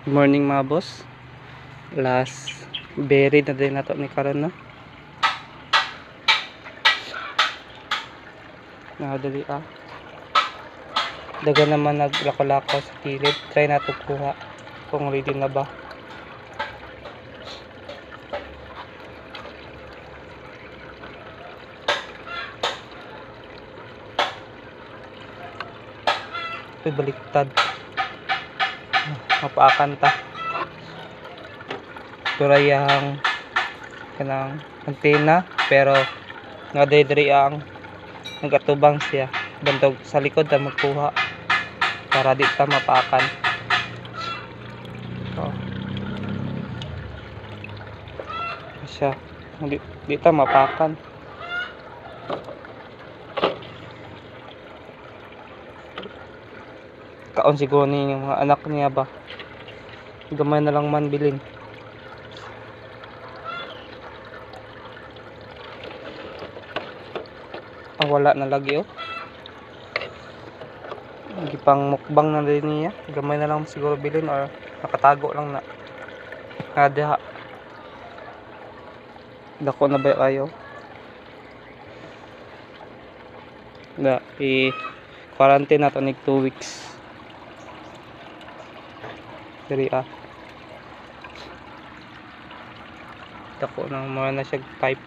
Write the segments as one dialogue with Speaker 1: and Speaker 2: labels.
Speaker 1: Good morning mga boss. Last berry na din nato ni karon no. Nakadali daga naman naglako-lako sa kilid. Try nato kuha kung ready na ba. Ito'y baliktad. Mapaakan ta. Turayang kanang antena pero nga diri ang nagatubang siya. Bantog sa likod ta magkuha para di ta mapaakan. So, siya di ta mapaakan. Kaon siguro ni yung mga anak niya ba. Gamay na lang man bilin. Wala na lagi gipang mukbang na din niya. Gamay na lang siguro bilin or nakatago lang na kada dako na ba kayo na i-quarantine nato nig 2 weeks diri dako nang mga na siya type.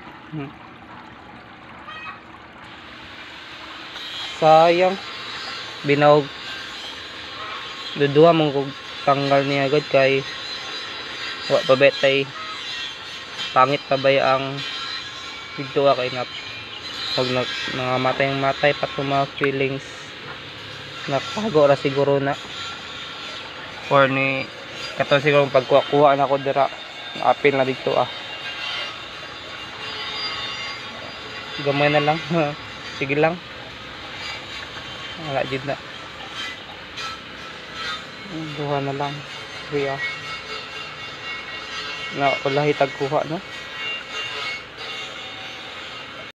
Speaker 1: Sayang binawag duduha mong kog tanggal niya agad kay wa pa betay pangit pa ba ang dito kay nga pag nangamatay pa mga feelings nakago ra siguro na or ni kato siguro pagkuha na ko dira apil na dito gamay na lang sige lang wala jud na duha na lang kuya na ulahi tagkuha no.